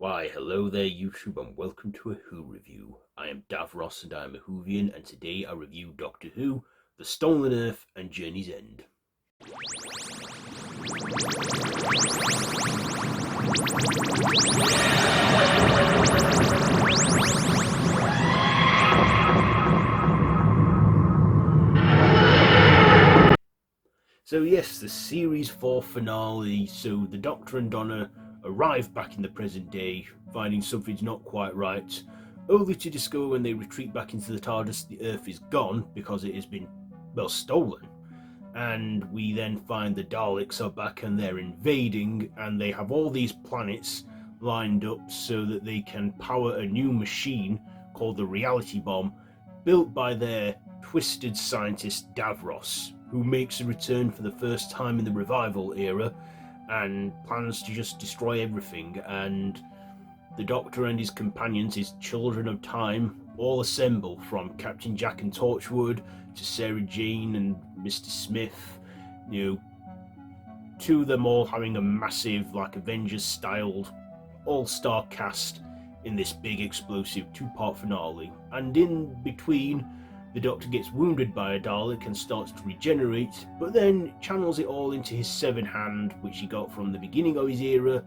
Why, hello there YouTube and welcome to a Who review. I am Davros and I am a Whovian, and today I review Doctor Who, The Stolen Earth and Journey's End. So yes, the Series 4 finale. So the Doctor and Donna arrive back in the present day, finding something's not quite right, only to discover when they retreat back into the TARDIS the Earth is gone because it has been, well, stolen. And we then find the Daleks are back and they're invading, and they have all these planets lined up so that they can power a new machine called the Reality Bomb, built by their twisted scientist Davros, who makes a return for the first time in the revival era and plans to just destroy everything. And the Doctor and his companions, his children of time, all assemble, from Captain Jack and Torchwood to Sarah Jane and Mr. Smith, to them all having a massive, like, Avengers-styled all-star cast in this big explosive two-part finale. And in between, the Doctor gets wounded by a Dalek and starts to regenerate, but then channels it all into his severed hand, which he got from the beginning of his era,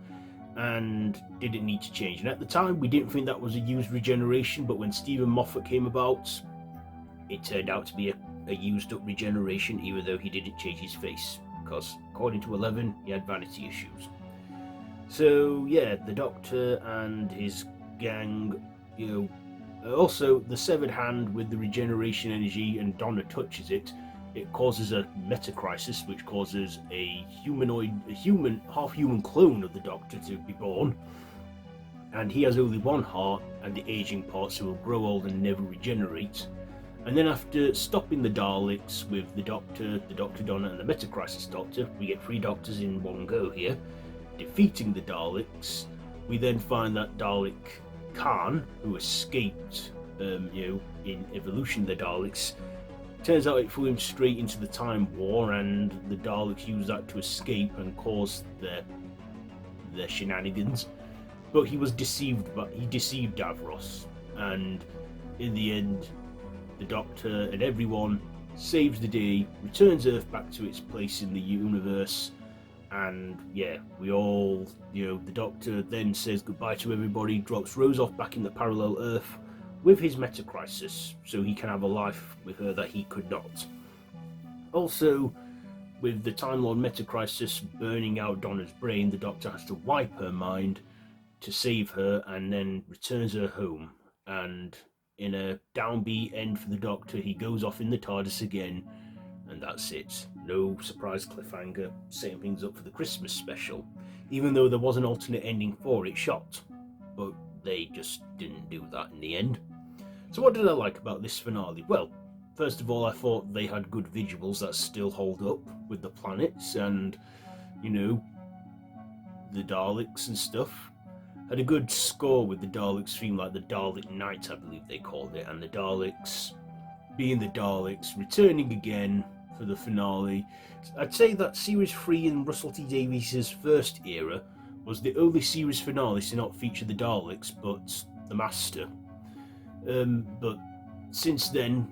and didn't need to change. And at the time, we didn't think that was a used regeneration, but when Stephen Moffat came about, it turned out to be a used-up regeneration, even though he didn't change his face, because according to 11, he had vanity issues. So yeah, the Doctor and his gang, also, the severed hand with the regeneration energy, and Donna touches it, it causes a meta-crisis, which causes a half-human clone of the Doctor to be born. And he has only one heart, and the aging part, so he'll grow old and never regenerate. And then after stopping the Daleks with the Doctor, Donna, and the meta-crisis Doctor, we get 3 Doctors in one go here, defeating the Daleks. We then find that Dalek Khan, who escaped, in Evolution of the Daleks. Turns out it threw him straight into the Time War, and the Daleks used that to escape and cause their shenanigans. But he was deceived, he deceived Davros, and in the end, the Doctor and everyone saves the day, returns Earth back to its place in the universe. And yeah, we all, the Doctor then says goodbye to everybody, drops Rose off back in the parallel Earth with his meta-crisis, so he can have a life with her that he could not. Also, with the Time Lord meta-crisis burning out Donna's brain, the Doctor has to wipe her mind to save her, and then returns her home. And in a downbeat end for the Doctor, he goes off in the TARDIS again, and that's it. No surprise cliffhanger, setting things up for the Christmas special, even though there was an alternate ending for it shot, but they just didn't do that in the end. So what did I like about this finale? Well, first of all, I thought they had good visuals that still hold up with the planets and, the Daleks and stuff. Had a good score with the Daleks theme, like the Dalek Night, I believe they called it, and the Daleks being the Daleks, returning again for the finale. I'd say that Series 3 in Russell T Davies' first era was the only series finale to not feature the Daleks, but the Master. But since then,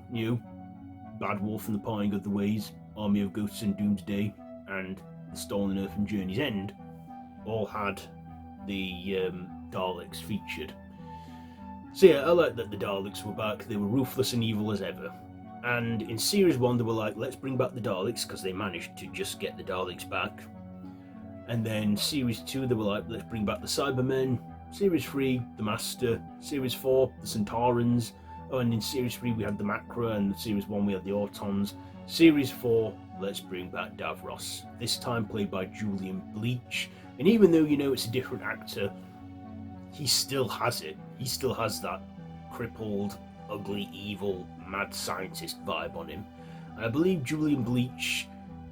Bad Wolf and the Parting of the Ways, Army of Ghosts and Doomsday, and The Stolen Earth and Journey's End all had the Daleks featured. So yeah, I like that the Daleks were back. They were ruthless and evil as ever. And in Series 1 they were like, let's bring back the Daleks, because they managed to just get the Daleks back. And then Series 2 they were like, let's bring back the Cybermen. Series 3, the Master. Series 4, the Centaurans. Oh, and in Series 3 we had the Macra, and Series 1 we had the Autons. Series 4, let's bring back Davros. This time played by Julian Bleach. And even though, it's a different actor, he still has it. He still has that crippled, ugly, evil, mad scientist vibe on him. And I believe Julian Bleach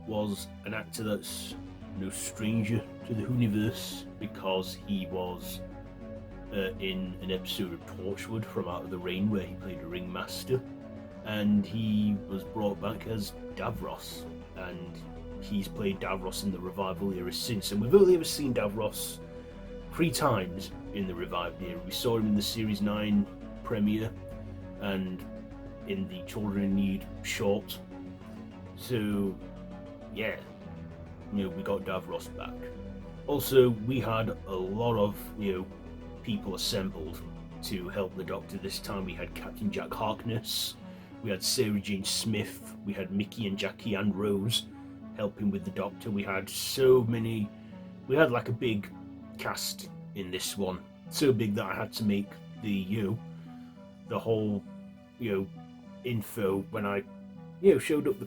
was an actor that's no stranger to the Whoniverse, because he was in an episode of Torchwood from Out of the Rain where he played a ringmaster, and he was brought back as Davros, and he's played Davros in the revival era since. And we've only ever seen Davros 3 times in the revived era. We saw him in the Series 9 premiere and in the Children in Need short. So, yeah, we got Davros back. Also, we had a lot of, people assembled to help the Doctor this time. We had Captain Jack Harkness, we had Sarah Jane Smith, we had Mickey and Jackie and Rose helping with the Doctor. We had so many. We had like a big cast in this one, so big that I had to make the whole info when I showed up the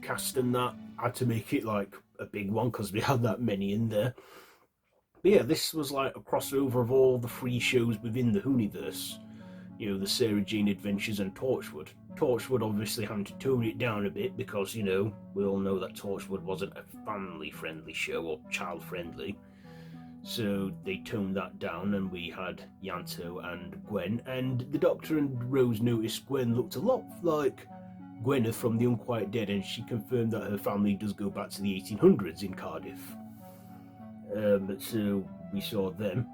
cast, and that I had to make it like a big one because we had that many in there. But yeah, this was like a crossover of all the 3 shows within the Whoniverse. The Sarah Jane Adventures and Torchwood. Torchwood obviously having to tone it down a bit because, we all know that Torchwood wasn't a family-friendly show or child-friendly. So they toned that down, and we had Yanto and Gwen. And the Doctor and Rose noticed Gwen looked a lot like Gwyneth from The Unquiet Dead, and she confirmed that her family does go back to the 1800s in Cardiff. So we saw them.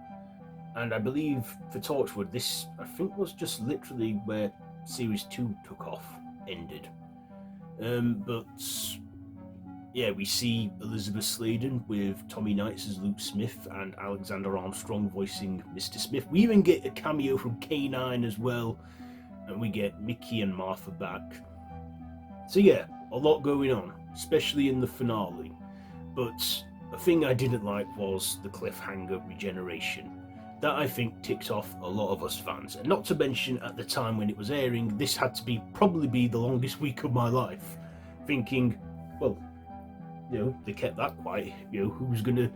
And I believe for Torchwood, this, I think, was just literally where Series 2 took off, ended. But yeah, we see Elizabeth Sladen with Tommy Knights as Luke Smith and Alexander Armstrong voicing Mr. Smith. We even get a cameo from K9 as well, and we get Mickey and Martha back. So yeah, a lot going on, especially in the finale. But a thing I didn't like was the cliffhanger regeneration. That, I think, ticked off a lot of us fans. And not to mention, at the time when it was airing, this had to probably be the longest week of my life. Thinking, well, they kept that quiet. Who's gonna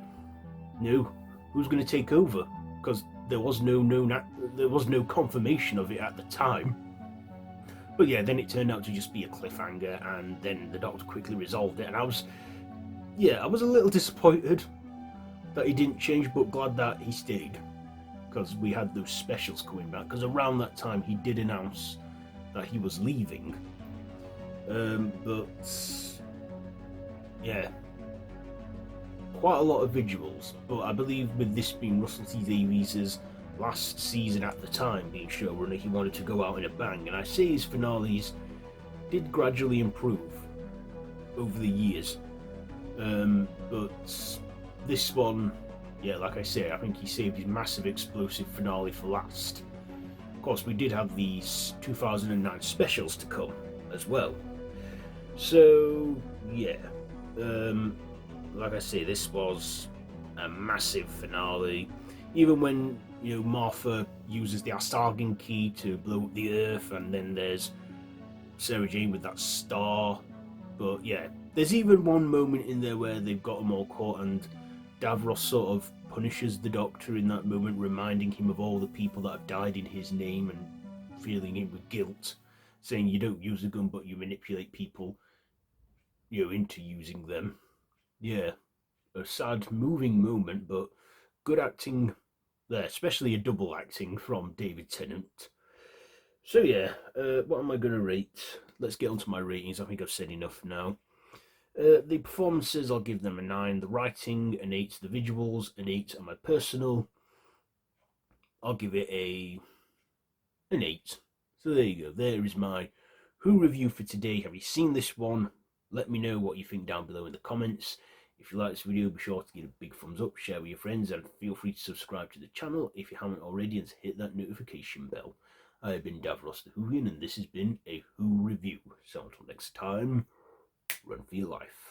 take over? Because there was no confirmation of it at the time. But yeah, then it turned out to just be a cliffhanger, and then the Doctor quickly resolved it. And I was a little disappointed that he didn't change, but glad that he stayed, because we had those specials coming back. Because around that time he did announce that he was leaving. But yeah, quite a lot of visuals. But I believe with this being Russell T Davies' last season at the time being showrunner, he wanted to go out in a bang. And I say his finales did gradually improve over the years. But this one, yeah, like I say, I think he saved his massive explosive finale for last. Of course, we did have these 2009 specials to come as well. So, yeah, like I say, this was a massive finale. Even when, Martha uses the Astargan key to blow up the Earth, and then there's Sarah Jane with that star. But yeah, there's even one moment in there where they've got them all caught, and Davros sort of punishes the Doctor in that moment, reminding him of all the people that have died in his name and filling him with guilt, saying you don't use a gun but you manipulate people, into using them. Yeah, a sad, moving moment, but good acting there, especially a double acting from David Tennant. So yeah, what am I going to rate? Let's get onto my ratings. I think I've said enough now. The performances, I'll give them a 9. The writing, an 8. The visuals, an 8. And my personal, I'll give it an 8. So there you go. There is my Who review for today. Have you seen this one? Let me know what you think down below in the comments. If you like this video, be sure to give a big thumbs up, share with your friends, and feel free to subscribe to the channel if you haven't already, and to hit that notification bell. I have been Davros the Whovian, and this has been a Who review. So until next time, run for your life.